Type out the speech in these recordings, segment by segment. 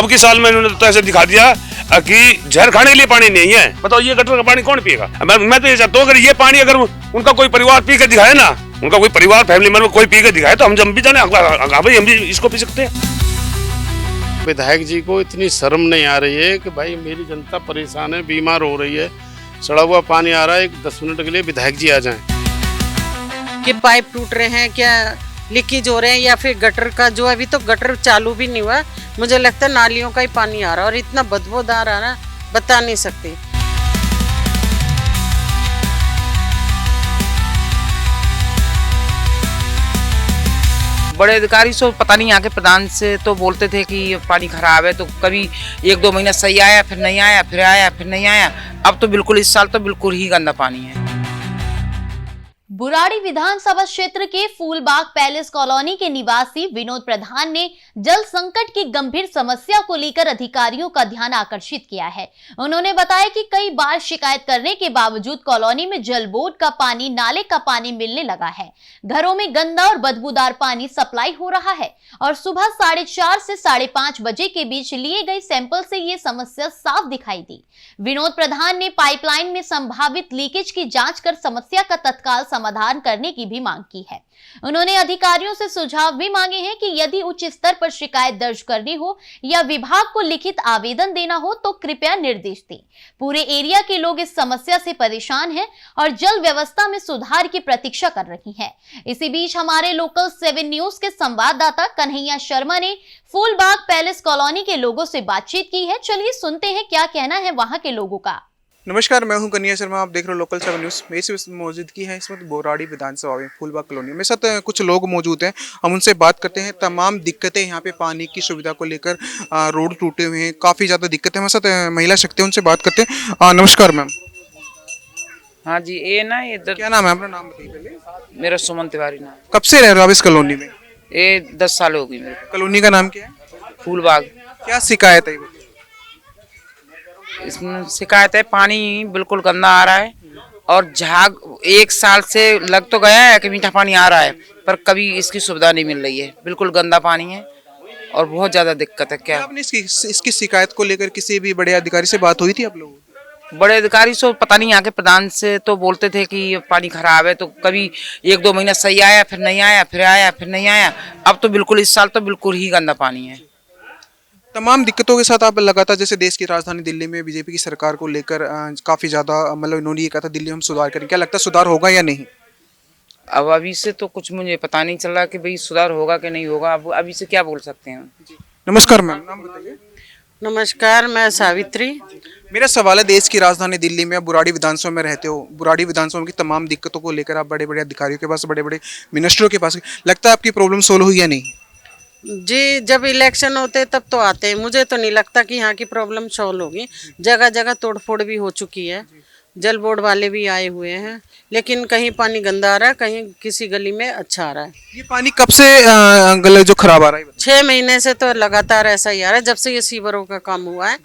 अब की साल में इन्होंने तो ऐसे दिखा दिया कि जहर खाने के लिए पानी नहीं है। बताओ ये गटर का पानी कौन पिएगा? मैं तो ये चाहता हूँ अगर ये पानी अगर उनका कोई परिवार पी के दिखाए ना, उनका कोई परिवार फैमिली मेंबर कोई पी के दिखाए तो हम भी जाने भाई हम भी इसको पी सकते हैं। विधायक जी को इतनी शर्म नहीं आ रही है कि भाई मेरी जनता परेशान है, बीमार हो रही है, सड़ा हुआ पानी आ रहा है, 10 मिनट के लिए विधायक जी आ जाएं। कि पाइप टूट रहे हैं, क्या लीकेज हो रहे हैं, या फिर गटर का जो अभी तो गटर चालू भी नहीं हुआ, मुझे लगता है नालियों का ही पानी आ रहा है और इतना बदबूदार आ रहा है बता नहीं सकते। बड़े अधिकारी से पता नहीं, यहाँ के प्रधान से तो बोलते थे कि पानी खराब है, तो कभी 1-2 महीना सही आया, फिर नहीं आया, फिर आया, फिर नहीं आया। अब तो बिल्कुल इस साल तो बिल्कुल ही गंदा पानी है। बुराड़ी विधानसभा क्षेत्र के फूलबाग पैलेस कॉलोनी के निवासी विनोद प्रधान ने जल संकट की गंभीर समस्या को लेकर अधिकारियों का ध्यान आकर्षित किया है। उन्होंने बताया कि कई बार शिकायत करने के बावजूद कॉलोनी में जल बोर्ड का पानी, नाले का पानी मिलने लगा है। घरों में गंदा और बदबूदार पानी सप्लाई हो रहा है और सुबह 4:30 से 5:30 बजे के बीच लिए गए सैंपल से ये समस्या साफ दिखाई दी। विनोद प्रधान ने पाइपलाइन में संभावित लीकेज की जांच कर समस्या का तत्काल समाधान करने की भी मांग की है। उन्होंने अधिकारियों से सुझाव भी मांगे हैं कि यदि उच्च स्तर पर शिकायत दर्ज करनी हो या विभाग को लिखित आवेदन देना हो तो कृपया निर्देश दें। पूरे एरिया के लोग इस समस्या से परेशान हैं और जल व्यवस्था में सुधार की प्रतीक्षा कर रही हैं। इसी बीच हमारे लोकल 7 न्यूज के संवाददाता कन्हैया शर्मा ने फूलबाग पैलेस कॉलोनी के लोगों से बातचीत की है। चलिए सुनते हैं क्या कहना है वहां के लोगों का। नमस्कार, मैं हूं कन्हैया शर्मा, आप देख रहे हो लोकल 7 न्यूज़। मेरी से मौजूदगी है इस वक्त बुराड़ी विधानसभा में फूलबाग कॉलोनी। मेरे साथ कुछ लोग मौजूद हैं, हम उनसे बात करते हैं। तमाम दिक्कतें यहाँ पे पानी की सुविधा को लेकर, रोड टूटे हुए हैं, काफ़ी ज़्यादा दिक्कतें। हमारे साथ महिला शक्ति है, उनसे बात करते हैं। नमस्कार मैम। हाँ जी, ये ना इधर क्या नाम है? अपना नाम बताइए पहले। मेरा सुमन तिवारी नाम। कब से रह रहे हो आप इस कॉलोनी में? ये 10 साल हो गई मेरे। कॉलोनी का नाम क्या है? फूलबाग। क्या शिकायत है? इसमें शिकायत है, पानी बिल्कुल गंदा आ रहा है और झाग 1 साल से लग तो गया है कि मीठा पानी आ रहा है, पर कभी इसकी सुविधा नहीं मिल रही है। बिल्कुल गंदा पानी है और बहुत ज़्यादा दिक्कत है। क्या आपने इसकी शिकायत को लेकर किसी भी बड़े अधिकारी से बात हुई थी आप लोगों? बड़े अधिकारी से पता नहीं, यहाँ के प्रधान से तो बोलते थे कि पानी खराब है, तो कभी 1-2 महीना सही आया, फिर नहीं आया, फिर आया, फिर नहीं आया। अब तो बिल्कुल इस साल तो बिल्कुल ही गंदा पानी है। तमाम दिक्कतों के साथ आप लगातार, जैसे देश की राजधानी दिल्ली में बीजेपी की सरकार को लेकर काफ़ी ज़्यादा, मतलब इन्होंने ये कहा था दिल्ली हम सुधार करें, क्या लगता है सुधार होगा या नहीं? अब अभी से तो कुछ मुझे पता नहीं चल रहा कि भाई सुधार होगा कि नहीं होगा। अब अभी से क्या बोल सकते हैं। नमस्कार मैम, नाम बताइए। नमस्कार, मैं सावित्री। मेरा सवाल है, देश की राजधानी दिल्ली में आप बुराड़ी विधानसभा में रहते हो, बुराड़ी विधानसभा की तमाम दिक्कतों को लेकर आप बड़े बड़े अधिकारियों के पास, बड़े बड़े मिनिस्टरों के पास, लगता है आपकी प्रॉब्लम सोल्व हुई या नहीं? जी, जब इलेक्शन होते तब तो आते हैं, मुझे तो नहीं लगता कि यहाँ की प्रॉब्लम सॉल्व होगी। जगह जगह तोड़फोड़ भी हो चुकी है, जल बोर्ड वाले भी आए हुए हैं, लेकिन कहीं पानी गंदा आ रहा है, कहीं किसी गली में अच्छा आ रहा है। ये पानी कब से गले जो खराब आ रहा है? 6 महीने से तो लगातार ऐसा ही आ रहा है। जब से ये सीवरों का काम हुआ है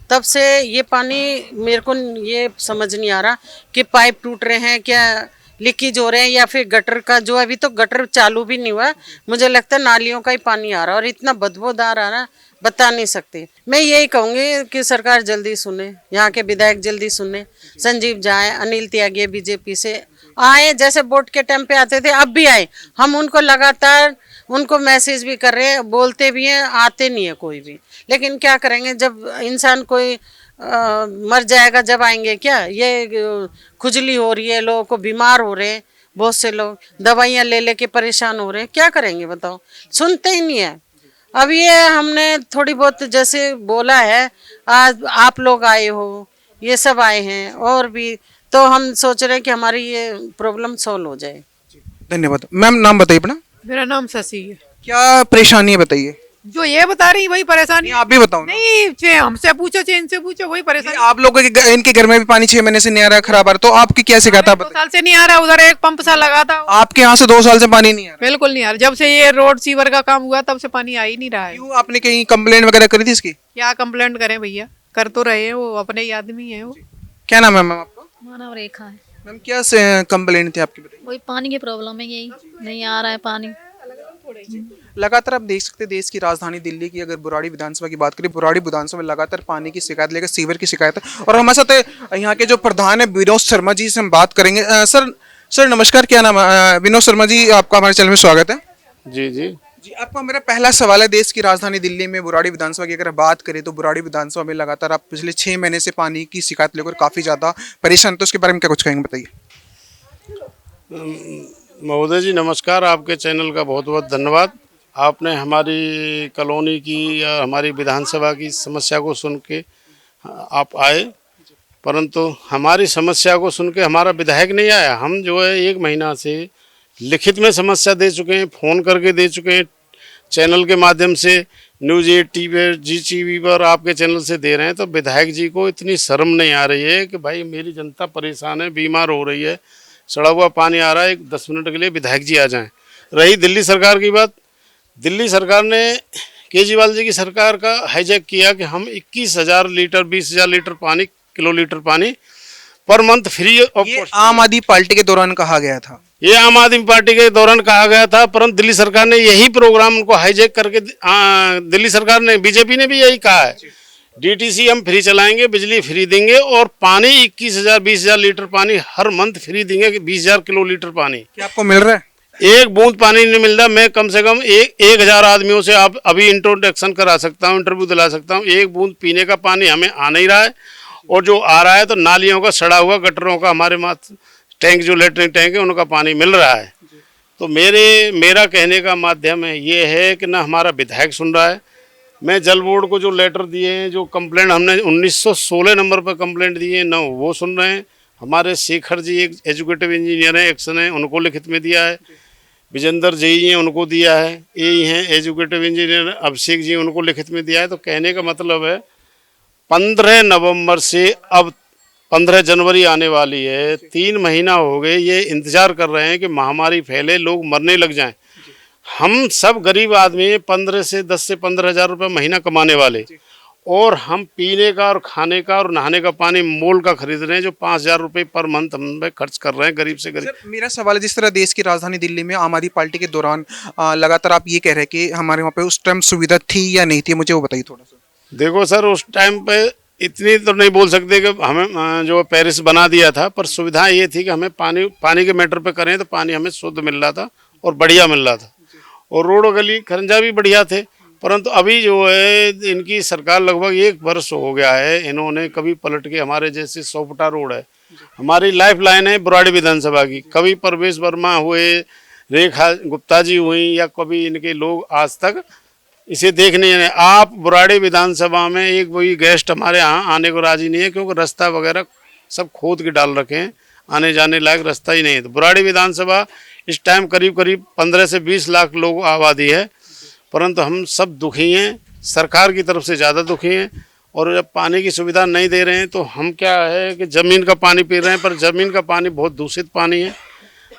तब से ये पानी, मेरे को ये समझ नहीं आ रहा कि पाइप टूट रहे हैं, क्या लीकेज हो रहे हैं, या फिर गटर का जो अभी तो गटर चालू भी नहीं हुआ, मुझे लगता है नालियों का ही पानी आ रहा है और इतना बदबूदार आ रहा है बता नहीं सकते। मैं यही कहूँगी कि सरकार जल्दी सुने, यहाँ के विधायक जल्दी सुने, संजीव जाए, अनिल त्यागी बीजेपी से आए, जैसे वोट के टाइम पे आते थे अब भी आए। हम उनको लगातार उनको मैसेज भी कर रहे हैं, बोलते भी हैं, आते नहीं है कोई भी। लेकिन क्या करेंगे, जब इंसान कोई मर जाएगा जब आएंगे क्या? ये खुजली हो रही है, लोगों को बीमार हो रहे हैं, बहुत से लोग दवाइयाँ ले लेके परेशान हो रहे हैं, क्या करेंगे बताओ? सुनते ही नहीं है। अब ये हमने थोड़ी बहुत जैसे बोला है, आज आप लोग आए हो, ये सब आए हैं और भी, तो हम सोच रहे हैं कि हमारी ये प्रॉब्लम सॉल्व हो जाए। धन्यवाद मैम। नाम बताइए अपना। मेरा नाम शशि है। क्या परेशानी है बताइए? जो ये बता रही वही परेशानी। आप भी बताओ। नहीं, चाहे हमसे पूछो चाहे इनसे पूछो, वही परेशानी। आप लोगों के इनके घर में भी पानी 6 महीने से नहीं आ रहा, खराब आ रहा, तो आपकी क्या शिकायत है? 2 साल से नहीं आ रहा, उधर एक पंप सा लगा था। आपके यहाँ से 2 साल से पानी नहीं आ रहा? बिल्कुल नहीं आ रहा, जब से ये रोड सीवर का काम हुआ तब से पानी आ ही नहीं रहा है। क्यों, आपने कहीं कंप्लेंट वगैरह करी थी इसकी? क्या कंप्लेंट करें भैया, कर तो रहे हैं, वो अपने ही आदमी है। वो क्या नाम है मैम आपका? मानव रेखा है। मैम क्या कंप्लेंट थी आपकी, बताइए। वही पानी की प्रॉब्लम है, यही नहीं आ रहा है पानी। लगातार आप देख सकते हैं देश की राजधानी दिल्ली की अगर बुराड़ी विधानसभा की बात करें, बुराड़ी विधानसभा में लगातार पानी की शिकायत लेकर सीवर की शिकायत है। और हमारे साथ यहाँ के जो प्रधान है विनोद शर्मा जी से हम बात करेंगे। सर नमस्कार, क्या नाम है? विनोद शर्मा जी, आपका हमारे चैनल में स्वागत है। जी जी। जी, आपका मेरा पहला सवाल है, देश की राजधानी दिल्ली में बुराड़ी विधानसभा की अगर बात करें तो बुराड़ी विधानसभा में लगातार आप पिछले 6 महीने से पानी की शिकायत लेकर काफी ज्यादा परेशान, तो उसके बारे में क्या कुछ कहेंगे, बताइए। महोदय जी नमस्कार, आपके चैनल का बहुत बहुत धन्यवाद। आपने हमारी कॉलोनी की या हमारी विधानसभा की समस्या को सुन के आप आए, परंतु हमारी समस्या को सुन के हमारा विधायक नहीं आया। हम जो है 1 महीना से लिखित में समस्या दे चुके हैं, फ़ोन करके दे चुके हैं, चैनल के माध्यम से न्यूज़ 8 पर, GTV पर आपके चैनल से दे रहे हैं। तो विधायक जी को इतनी शर्म नहीं आ रही है कि भाई मेरी जनता परेशान है, बीमार हो रही है, सड़ा हुआ पानी आ रहा है, 10 मिनट के लिए विधायक जी आ जाएं। रही दिल्ली सरकार की बात, दिल्ली सरकार ने केजरीवाल जी की सरकार का हाईजैक किया कि हम 21,000 लीटर 20,000 लीटर पानी, किलो लीटर पानी पर मंथ फ्री ऑफ ये आम आदमी पार्टी के दौरान कहा गया था। ये आम आदमी पार्टी के दौरान कहा गया था, परंतु दिल्ली सरकार ने यही प्रोग्राम उनको हाईजैक करके दिल्ली सरकार ने, बीजेपी ने भी यही कहा है, DTC हम फ्री चलाएंगे, बिजली फ्री देंगे और पानी 21,000 20,000 लीटर पानी हर मंथ फ्री देंगे, 20,000 किलो लीटर पानी। क्या आपको मिल रहा है? एक बूंद पानी नहीं मिल रहा। मैं कम से कम 1,000 आदमियों से आप अभी इंट्रोडक्शन करा सकता हूँ, इंटरव्यू दिला सकता हूँ। एक बूंद पीने का पानी हमें आ नहीं रहा है, और जो आ रहा है तो नालियों का सड़ा हुआ, गटरों का, हमारे मात्र टैंक जो लेटरिन टैंक है उनका पानी मिल रहा है। तो मेरा कहने का माध्यम है ये है कि ना हमारा विधायक सुन रहा है। मैं जल बोर्ड को जो लेटर दिए हैं, जो कंप्लेंट हमने 1916 नंबर पर कंप्लेंट दी है, ना वो सुन रहे हैं। हमारे शेखर जी एक एजुकेटिव इंजीनियर हैं, एक्शन है, उनको लिखित में दिया है। विजेंद्र जी हैं, उनको दिया है। ये हैं एजुकेटिव इंजीनियर अभिषेक जी, उनको लिखित में दिया है। तो कहने का मतलब है 15 नवंबर से अब 15 जनवरी आने वाली है, 3 महीना हो गए ये इंतजार कर रहे हैं कि महामारी फैले, लोग मरने लग जाएं। हम सब गरीब आदमी 10 से 15 हज़ार रुपये महीना कमाने वाले, और हम पीने का और खाने का और नहाने का पानी मोल का खरीद रहे हैं, जो 5,000 रुपये पर मंथ हम पे खर्च कर रहे हैं, गरीब से गरीब। सर, मेरा सवाल है, जिस तरह देश की राजधानी दिल्ली में आम आदमी पार्टी के दौरान लगातार आप ये कह रहे हैं कि हमारे वहाँ पे उस टाइम सुविधा थी या नहीं थी, मुझे वो बताइए थोड़ा सा। देखो सर, उस टाइम पे इतनी तो नहीं बोल सकते कि हमें जो पेरिस बना दिया था, पर सुविधा ये थी कि हमें पानी के मैटर पे करें तो पानी हमें शुद्ध मिल रहा था और बढ़िया मिल रहा था, और रोड गली खरंजा भी बढ़िया थे। परंतु अभी जो है इनकी सरकार लगभग 1 वर्ष हो गया है, इन्होंने कभी पलट के, हमारे जैसे 100 फुटा रोड है, हमारी लाइफ लाइन है बुराड़ी विधानसभा की, कभी परवेश वर्मा हुए, रेखा गुप्ता जी हुई, या कभी इनके लोग आज तक इसे देख नहीं है। आप बुराड़ी विधानसभा में एक वही गेस्ट हमारे यहाँ आने को राजी नहीं है, क्योंकि रास्ता वगैरह सब खोद के डाल रखे हैं, आने जाने लायक रास्ता ही नहीं है। तो बुराड़ी विधानसभा इस टाइम करीब 15 से 20 लाख लोग आबादी है, परंतु हम सब दुखी हैं, सरकार की तरफ से ज़्यादा दुखी हैं। और जब पानी की सुविधा नहीं दे रहे हैं तो हम क्या है कि ज़मीन का पानी पी रहे हैं, पर ज़मीन का पानी बहुत दूषित पानी है,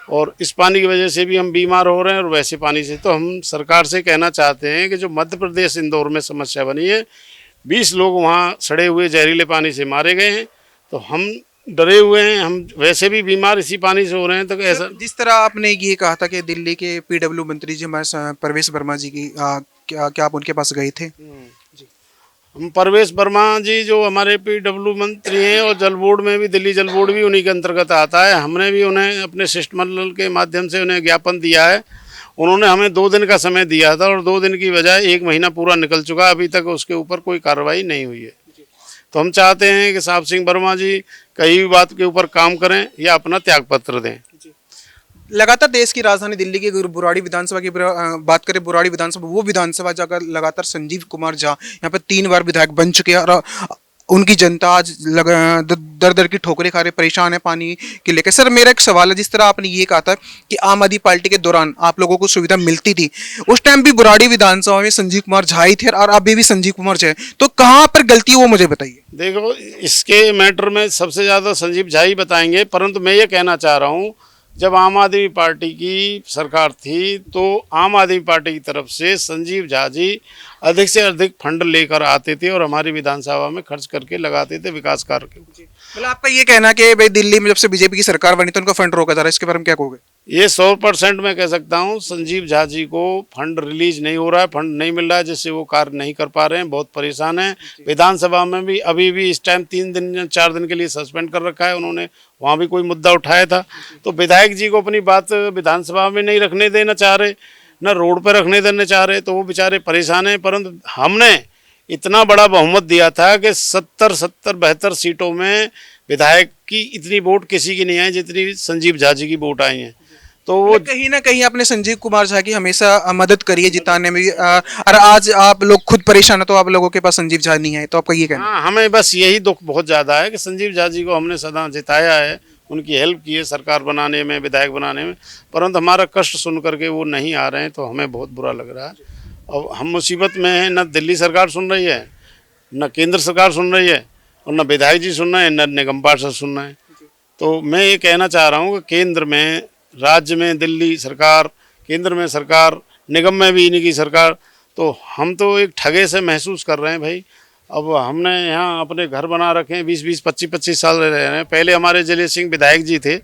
और इस पानी की वजह से भी हम बीमार हो रहे हैं, और वैसे पानी से। तो हम सरकार से कहना चाहते हैं कि जो मध्य प्रदेश इंदौर में समस्या बनी है, 20 लोग वहाँ सड़े हुए जहरीले पानी से मारे गए हैं, तो हम डरे हुए हैं, हम वैसे भी बीमार इसी पानी से हो रहे हैं। तो ऐसा, जिस तरह आपने ये कहा था कि दिल्ली के PW मंत्री जी हमारे परवेश वर्मा जी की क्या आप उनके पास गए थे? हम परवेश वर्मा जी जो हमारे PW मंत्री हैं, और जल बोर्ड में भी, दिल्ली जल बोर्ड भी उन्हीं के अंतर्गत आता है। हमने भी उन्हें अपने शिष्टमंडल के माध्यम से उन्हें ज्ञापन दिया है। उन्होंने हमें 2 दिन का समय दिया था, और 2 दिन की बजाय 1 महीना पूरा निकल चुका, अभी तक उसके ऊपर कोई कार्रवाई नहीं हुई है। तो हम चाहते हैं कि साहब सिंह वर्मा जी कहीं भी बात के ऊपर काम करें या अपना त्यागपत्र दें। लगातार देश की राजधानी दिल्ली की अगर बुराड़ी विधानसभा की बात करें, बुराड़ी विधानसभा वो विधानसभा जगह लगातार संजीव कुमार झा यहाँ पर 3 बार विधायक बन चुके हैं, और उनकी जनता आज दर दर की ठोकरें खा रही, परेशान है पानी के लेकर। सर, मेरा एक सवाल है, जिस तरह आपने ये कहा था कि आम आदमी पार्टी के दौरान आप लोगों को सुविधा मिलती थी, उस टाइम भी बुराड़ी विधानसभा में संजीव कुमार झा ही थे, और अभी भी संजीव कुमार झा है, तो कहाँ पर गलती है वो मुझे बताइए। देखो, इसके मैटर में सबसे ज़्यादा संजीव झा ही बताएंगे, परंतु मैं ये कहना चाह रहा हूँ, जब आम आदमी पार्टी की सरकार थी तो आम आदमी पार्टी की तरफ से संजीव झा जी अधिक से अधिक फंड लेकर आते थे और हमारी विधानसभा में खर्च करके लगाते थे विकास कार्य के। मतलब आपका ये कहना कि भाई दिल्ली में जब से बीजेपी की सरकार बनी तो उनका फंड रोका जा रहा है, इसके बारे में क्या कहोगे? ये 100% मैं कह सकता हूँ संजीव झा जी को फंड रिलीज नहीं हो रहा है, फंड नहीं मिल रहा है, जिससे वो कार्य नहीं कर पा रहे हैं, बहुत परेशान हैं। विधानसभा में भी अभी भी इस टाइम 3 दिन या 4 दिन के लिए सस्पेंड कर रखा है उन्होंने, वहाँ भी कोई मुद्दा उठाया था। तो विधायक जी को अपनी बात विधानसभा में नहीं रखने देना चाह रहे, न रोड पर रखने देना चाह रहे, तो वो बेचारे परेशान हैं। परंतु हमने इतना बड़ा बहुमत दिया था कि 72 सीटों में विधायक की इतनी वोट किसी की नहीं आई जितनी संजीव झा जी की वोट आई हैं। तो वो कहीं ना कहीं आपने संजीव कुमार झा की हमेशा मदद करी है जिताने में भी, और आज आप लोग खुद परेशान है तो आप लोगों के पास संजीव झा नहीं है, तो आपका ये कहना? हाँ, हमें बस यही दुख बहुत ज़्यादा है कि संजीव झा जी को हमने सदा जिताया है, उनकी हेल्प की है सरकार बनाने में, विधायक बनाने में, परंतु हमारा कष्ट सुन करके वो नहीं आ रहे हैं, तो हमें बहुत बुरा लग रहा है। और हम मुसीबत में हैं, न दिल्ली सरकार सुन रही है, न केंद्र सरकार सुन रही है, और न विधायक जी सुन रहे हैं, न निगम पार्षद सुन रहे हैं। तो मैं ये कहना चाह रहा हूँ कि केंद्र में, राज्य में दिल्ली सरकार, केंद्र में सरकार, निगम में भी इन्हीं की सरकार, तो हम तो एक ठगे से महसूस कर रहे हैं भाई। अब हमने यहाँ अपने घर बना रखे हैं, 20-20, 25-25 साल रह रहे हैं। पहले हमारे जले सिंह विधायक जी थे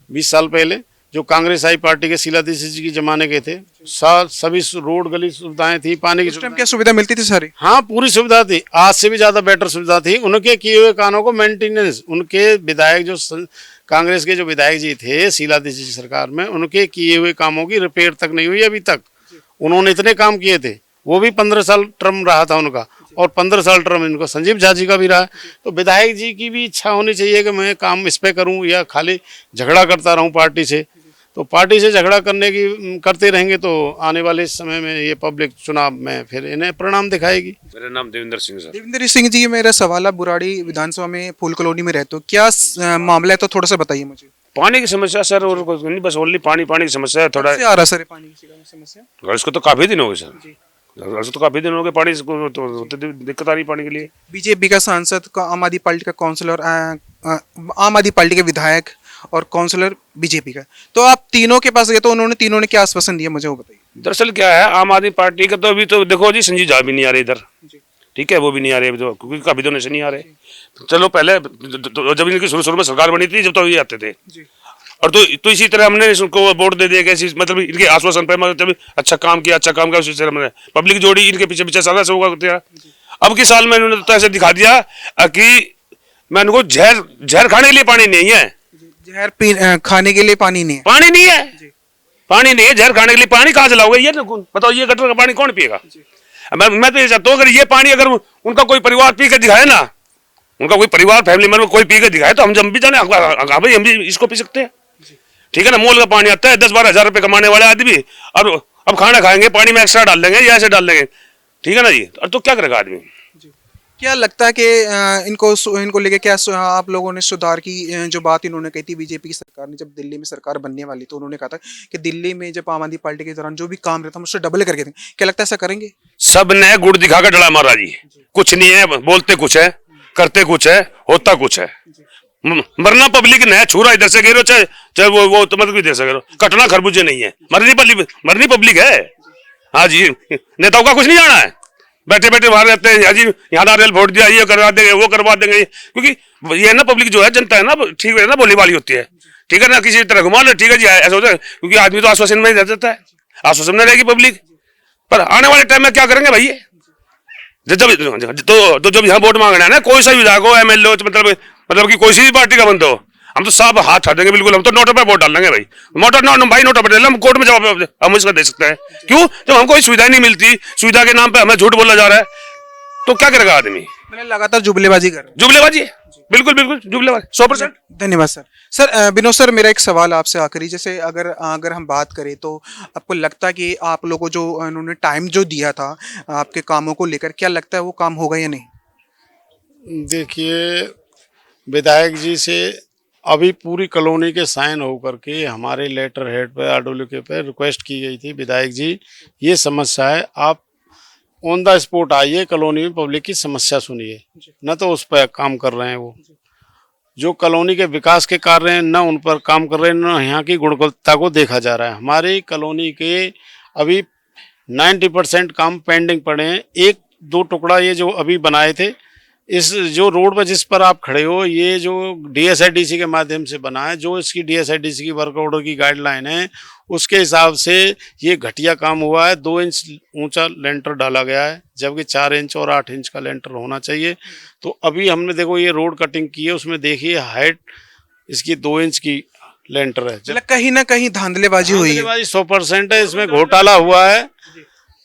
20 साल पहले, जो कांग्रेस आई पार्टी के शीलादीक्षित जी के जमाने के थे। सभी रोड गली सुविधाएं थी, पानी की उस टाइम क्या सुविधा मिलती थी सारी? हाँ, पूरी सुविधा थी, आज से भी ज़्यादा बेटर सुविधा थी। उनके किए हुए कामों को मेंटेनेंस, उनके विधायक जो कांग्रेस के जो विधायक जी थे शीलादीक्षित जी सरकार में, उनके किए हुए कामों की रिपेयर तक नहीं हुई अभी तक। उन्होंने इतने काम किए थे, वो भी 15 साल टर्म रहा था उनका, और 15 साल टर्म इनको संजीव झा जी का भी रहा है। तो विधायक जी की भी इच्छा होनी चाहिए कि मैं काम इस पे करूं, या खाली झगड़ा करता रहूं पार्टी से। तो पार्टी से झगड़ा करते रहेंगे तो आने वाले समय में ये पब्लिक चुनाव में फिर इन्हें परिणाम दिखाएगी। मेरा नाम देवेंद्र सिंह सर। देवेंद्र सिंह जी, मेरा सवाल है, बुराड़ी विधानसभा में फूल कॉलोनी में रहते हो, क्या मामला है, तो थोड़ा सा बताइए मुझे। पानी की समस्या सर, और कुछ नहीं, बस ओनली पानी की समस्या है। थोड़ा कैसे आ रहा सर पानी की समस्या? घर को तो काफी दिन हो गए सर, घर से तो काफी दिन हो गए, पानी को तो दिक्कत आ रही पानी के लिए। बीजेपी का सांसद, आम आदमी पार्टी का काउंसलर, आम आदमी पार्टी के विधायक और काउंसलर बीजेपी का, तो आप तीनों के पास गए तो उन्होंने तीनों ने क्या आश्वासन दिया, मुझे वो बताइए। दरअसल क्या है, आम आदमी पार्टी का तो अभी तो देखो जी, संजीव झा भी नहीं आ रहे इधर, ठीक है, वो भी नहीं आ रहे अभी तो, क्योंकि काफी दिनों से नहीं आ रहे। चलो पहले जब इनकी शुरू में सरकार बनी थी, जब तो ये आते थे, और तो इसी तरह हमने इनको वोट दे दिया, कैसी मतलब इनके आश्वासन पे, मतलब अच्छा काम किया उसी तरह हमने पब्लिक जोड़ी, इनके पीछे पीछे सारा से होगा। अब के साल में इन्होंने तो ऐसे दिखा दिया कि मैं इनको जहर खाने के लिए पानी नहीं है, जहर खाने के लिए पानी नहीं है, पानी नहीं है, जहर खाने के लिए पानी कहाँ से लाओगे? ये बताओ, ये गटर का पानी कौन पिएगा? मैं तो ये चाहता हूँ, अगर ये पानी अगर उनका कोई परिवार पी के दिखाए ना, उनका कोई परिवार फैमिली मेंबर कोई पी के दिखाए, तो हम भी जाने भाई, हम भी इसको पी सकते हैं, ठीक है ना। मोल का पानी आता है, 10-12 हजार रुपए कमाने वाले आदमी, और अब खाना खाएंगे पानी में एक्स्ट्रा डाल देंगे या ऐसे डाल देंगे, ठीक है ना जी। और तो क्या करेगा आदमी? क्या लगता है कि इनको लेके क्या आप लोगों ने सुधार की, जो बात इन्होंने कही थी बीजेपी की सरकार ने जब दिल्ली में सरकार बनने वाली, तो उन्होंने कहा था कि दिल्ली में जब आम आदमी पार्टी के दौरान जो भी काम रहता है उससे डबल करके देंगे, क्या लगता है ऐसा करेंगे? सब ने गुड़ दिखा कर डला मारा जी, कुछ नहीं है, बोलते कुछ है, करते कुछ है, होता कुछ है। मरना पब्लिक ने, छुरा इधर से गिरो, चाहे वो तो मतलब इधर से गिरो, कटना खरबूजे नहीं है, मरनी पब्लिक है। हाँ जी, नेताओं का कुछ नहीं जाना है, बैठे बैठे बाहर रहते हैं, जी यहाँ नारियल वोट दिया, ये करवा देंगे, वो करवा देंगे, क्योंकि ये ना पब्लिक जो है, जनता है ना, ठीक है ना, बोली वाली होती है, ठीक है ना, किसी तरह घुमा लो, ठीक है जी, ऐसा होता है, क्योंकि आदमी तो आश्वासन में ही रह जाता है, आश्वासन में रहेगी पब्लिक। पर आने वाले टाइम में क्या करेंगे भाई? जब यहाँ वोट मांगना है ना, कोई सा विधायक हो, MLA हो, मतलब कि कोई सी भी पार्टी का बंद हो, हम तो सब हाथ हटा देंगे बिल्कुल, हम तो नोटों पे वोट डाल देंगे भाई, नोटों पर हम कोर्ट में जवाब हम इसका दे सकते हैं। क्यों? जब हमको कोई सुविधा नहीं मिलती, सुविधा के नाम पे हमें झूठ बोला जा रहा है, तो क्या करेगा आदमी? मैंने लगातार जुबलेबाजी कर, जुबलेबाजी, बिल्कुल जुबलेबाजी, 100%। धन्यवाद सर। सर विनोद सर, मेरा एक सवाल आपसे आखिरी, जैसे अगर हम बात करें तो आपको लगता है कि आप लोगों को जो उन्होंने टाइम जो दिया था आपके कामों को लेकर, क्या लगता है वो काम होगा या नहीं? देखिए, विधायक जी से अभी पूरी कॉलोनी के साइन होकर के हमारे लेटर हेड पे, RWK पे रिक्वेस्ट की गई थी, विधायक जी ये समस्या है, आप ऑन द स्पॉट आइए, कॉलोनी में पब्लिक की समस्या सुनिए, न तो उस पर काम कर रहे हैं। वो जो कॉलोनी के विकास के कार्य हैं, न उन पर काम कर रहे हैं, न यहाँ की गुणवत्ता को देखा जा रहा है। हमारी कॉलोनी के अभी 90% काम पेंडिंग पड़े हैं। एक दो टुकड़ा ये जो अभी बनाए थे, इस जो रोड पर जिस पर आप खड़े हो, ये जो DSIDC के माध्यम से बना है, जो इसकी DSIDC की वर्क ऑर्डर की गाइडलाइन है उसके हिसाब से ये घटिया काम हुआ है। 2 इंच ऊंचा लेंटर डाला गया है, जबकि 4 इंच और 8 इंच का लेंटर होना चाहिए। तो अभी हमने देखो ये रोड कटिंग की है, उसमें देखिए हाइट इसकी 2 इंच की लेंटर है। मतलब कहीं ना कहीं धांधलेबाजी हुई है। 100% है, इसमें घोटाला हुआ है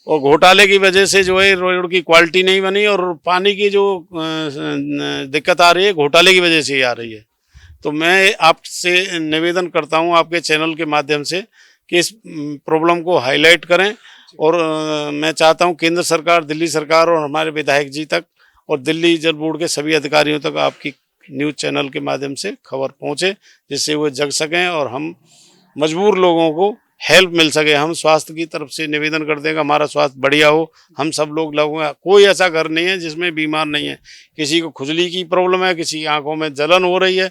और घोटाले की वजह से जो है रोड की क्वालिटी नहीं बनी और पानी की जो दिक्कत आ रही है घोटाले की वजह से ही आ रही है। तो मैं आपसे निवेदन करता हूं आपके चैनल के माध्यम से कि इस प्रॉब्लम को हाईलाइट करें और मैं चाहता हूं केंद्र सरकार, दिल्ली सरकार और हमारे विधायक जी तक और दिल्ली जल बोर्ड के सभी अधिकारियों तक आपकी न्यूज़ चैनल के माध्यम से खबर पहुंचे, जिससे वो जग सकें और हम मजबूर लोगों को हेल्प मिल सके। हम स्वास्थ्य की तरफ से निवेदन करते हैं कि हमारा स्वास्थ्य बढ़िया हो। हम सब लोगों का कोई ऐसा घर नहीं है जिसमें बीमार नहीं है। किसी को खुजली की प्रॉब्लम है, किसी की आंखों में जलन हो रही है,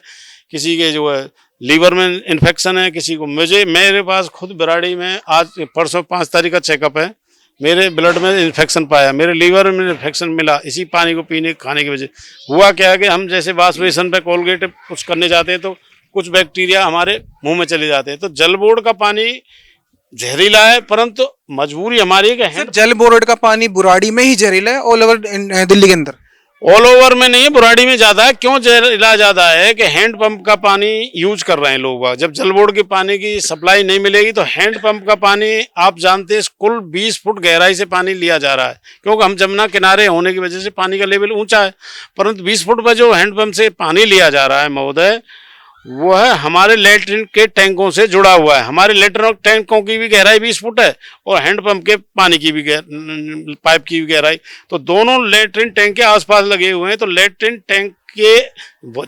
किसी के जो है लीवर में इन्फेक्शन है, किसी को मेरे पास खुद बिराड़ी में आज परसों 5 तारीख का चेकअप है। मेरे ब्लड में इन्फेक्शन पाया, मेरे लीवर में इन्फेक्शन मिला इसी पानी को पीने खाने की वजह। हुआ क्या है कि हम जैसे वॉश बेसिन पे कोलगेट कुछ करने जाते हैं तो कुछ बैक्टीरिया हमारे मुंह में चले जाते हैं। तो जल बोर्ड का पानी जहरीला है, परंतु मजबूरी हमारी है। जल बोर्ड का पानी बुराड़ी में ही जहरीला है, ऑल ओवर दिल्ली के अंदर? ऑल ओवर में नहीं है, बुराड़ी में ज्यादा है। क्यों जहरीला ज्यादा है कि हैंडपंप का पानी यूज कर रहे हैं लोग। जब जल बोर्ड के पानी की सप्लाई नहीं मिलेगी तो हैंडपंप का पानी आप जानते हैं कुल 20 फुट गहराई से पानी लिया जा रहा है, क्योंकि हम जमुना किनारे होने की वजह से पानी का लेवल ऊंचा है। परंतु 20 फुट पर जो हैंडपंप से पानी लिया जा रहा है महोदय, वो है हमारे लेटरिन के टैंकों से जुड़ा हुआ है। हमारे लेटरिन टैंकों की भी गहराई 20 फुट है और हैंडपंप के पानी की भी पाइप की भी गहराई, तो दोनों लेटरिन टैंक के आसपास लगे हुए हैं। तो लेटरिन टैंक के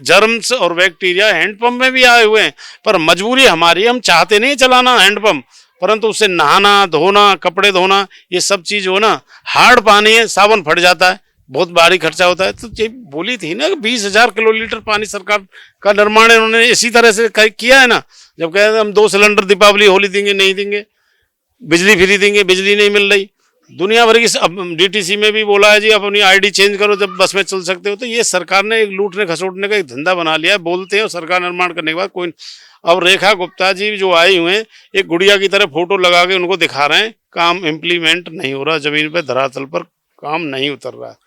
जर्म्स और बैक्टीरिया हैंडपंप में भी आए हुए हैं। पर मजबूरी हमारी, हम चाहते नहीं चलाना हैंडपंप, परंतु उससे नहाना धोना कपड़े धोना ये सब चीज हो ना, हार्ड पानी है, साबुन फट जाता है, बहुत भारी खर्चा होता है। तो ये बोली थी ना कि 20,000 किलोलीटर पानी सरकार का निर्माण इन्होंने इसी तरह से किया है ना। जब कह रहे हम 2 सिलेंडर दीपावली होली देंगे, नहीं देंगे, बिजली फ्री देंगे, बिजली नहीं मिल रही। दुनिया भर की DTC में भी बोला है जी अपनी ID चेंज करो जब बस में चल सकते हो। तो ये सरकार ने एक लूटने खसोटने का एक धंधा बना लिया है। बोलते हैं और सरकार निर्माण करने के बाद कोई। अब रेखा गुप्ता जी जो आई हुए हैं एक गुड़िया की तरह फोटो लगा के उनको दिखा रहे हैं, काम इम्प्लीमेंट नहीं हो रहा, जमीन पर धरातल पर काम नहीं उतर रहा है।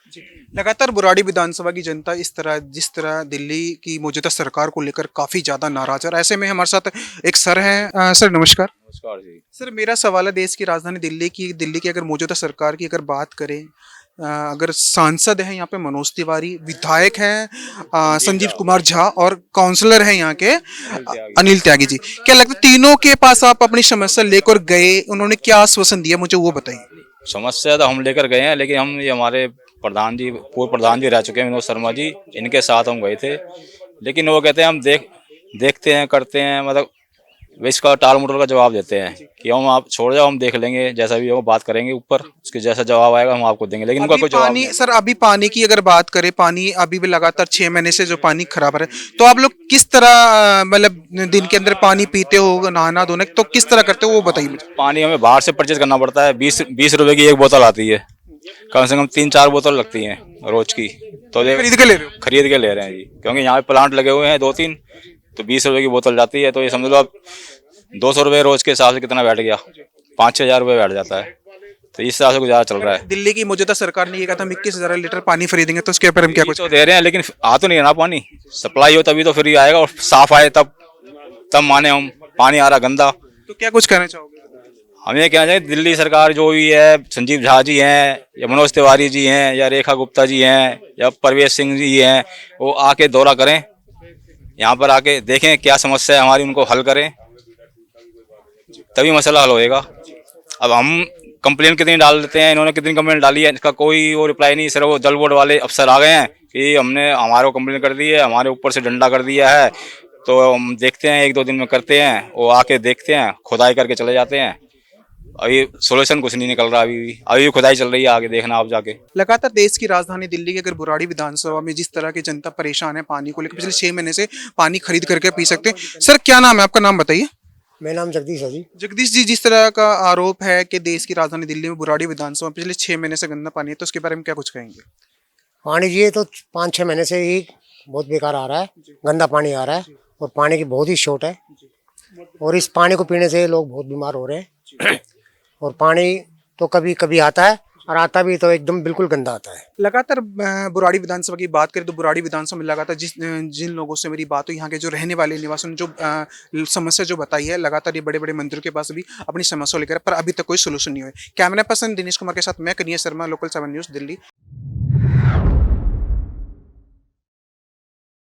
लगातार बुराड़ी विधानसभा की जनता जिस तरह दिल्ली की मौजूदा सरकार को लेकर काफी ज्यादा नाराज है। ऐसे में हमारे साथ एक सर हैं। सर नमस्कार। नमस्कार जी। सर मेरा सवाल है देश की राजधानी दिल्ली की अगर मौजूदा सरकार की अगर बात करें, अगर सांसद हैं यहाँ पे मनोज तिवारी, विधायक हैं संजीव कुमार झा और काउंसलर हैं यहाँ के अनिल त्यागी जी, क्या लगता है तीनों के पास आप अपनी समस्या लेकर गए, उन्होंने क्या आश्वासन दिया, मुझे वो बताइए। समस्या तो हम लेकर गए हैं, लेकिन हम ये हमारे प्रधान जी, पूर्व प्रधान जी रह चुके हैं विनोद शर्मा जी, इनके साथ हम गए थे। लेकिन वो कहते हैं हम देखते हैं करते हैं, मतलब वे इसका टाल मटोल का जवाब देते हैं कि हम आप छोड़ जाओ, हम देख लेंगे, जैसा भी हो बात करेंगे ऊपर, उसके जैसा जवाब आएगा हम आपको देंगे। लेकिन उनका कोई जवाब नहीं। सर अभी पानी की अगर बात करें, पानी अभी भी लगातार 6 महीने से जो पानी खराब है, तो आप लोग किस तरह मतलब दिन के अंदर पानी पीते हो, नहाना धोना तो किस तरह करते हो वो बताइए मुझे। पानी हमें बाहर से परचेज करना पड़ता है। 20 रुपए की एक बोतल आती है, कम से कम 3-4 बोतल लगती हैं रोज की। तो खरीद के ले रहे हो? खरीद के ले रहे हैं जी, क्योंकि यहाँ पे प्लांट लगे हुए हैं 2-3, तो 20 रुपए की बोतल जाती है। तो ये समझ लो आप 200 रुपए रोज के हिसाब से कितना बैठ गया, 5-6 हजार रुपये बैठ जाता है। तो इस हिसाब से गुजारा चल रहा है। दिल्ली की मौजूदा सरकार ने ये कहा था 21,000 लीटर पानी फ्री देंगे, तो उसके ऊपर हम क्या कुछ तो दे रहे हैं, लेकिन आ तो नहीं रहा पानी। सप्लाई हो तभी तो फ्री आएगा, और साफ आए तब माने हम। पानी आ रहा गंदा। तो क्या कुछ कहना चाहोगे? हमें ये कहना चाहिए दिल्ली सरकार जो भी है, संजीव झा जी हैं या मनोज तिवारी जी हैं या रेखा गुप्ता जी हैं या परवेश सिंह जी हैं, वो आके दौरा करें, यहाँ पर आके देखें क्या समस्या है हमारी, उनको हल करें, तभी मसला हल होएगा। अब हम कंप्लेन कितनी डाल देते हैं, इन्होंने कितनी कंप्लेन डाली है, इसका कोई वो रिप्लाई नहीं। सिर्फ वो जल बोर्ड वाले अफसर आ गए हैं कि हमने हमारे को कंप्लेन कर दी है, हमारे ऊपर से डंडा कर दिया है, तो हम देखते हैं 1-2 दिन में करते हैं। वो आके देखते हैं, खुदाई करके चले जाते हैं। अभी सोल्यूशन कुछ नहीं निकल रहा, अभी खुदाई चल रही है, आगे देखना आप जाके। लगातार देश की राजधानी दिल्ली के अगर बुराड़ी विधानसभा में जिस तरह की जनता परेशान है पानी को लेकर, पिछले 6 महीने से पानी खरीद करके पी सकते हैं। सर क्या नाम है आपका, नाम बताइए। मेरा नाम जगदीश है जी। जगदीश जी, जिस तरह का आरोप है कि देश की राजधानी दिल्ली में बुराड़ी विधानसभा में पिछले 6 महीने से गंदा पानी है, तो उसके बारे में क्या कुछ कहेंगे? पानी जी ये तो 5-6 महीने से ही बहुत बेकार आ रहा है, गंदा पानी आ रहा है और पानी की बहुत ही शॉर्ट है और इस पानी को पीने से लोग बहुत बीमार हो रहे हैं और पानी तो कभी कभी आता है और आता भी तो एकदम बिल्कुल गंदा आता है। लगातार बुराड़ी विधानसभा की बात करें तो बुराड़ी विधानसभा में लगातार जिन लोगों से मेरी बात हुई, यहाँ के जो रहने वाले निवासी, जो समस्या जो बताई है, लगातार ये बड़े बड़े मंत्रियों के पास भी अपनी समस्या लेकर, पर अभी तक कोई सोल्यूशन नहीं हुआ है। कैमरा पर्सन दिनेश कुमार के साथ मैं कन्हैया शर्मा, लोकल 7 न्यूज़ दिल्ली।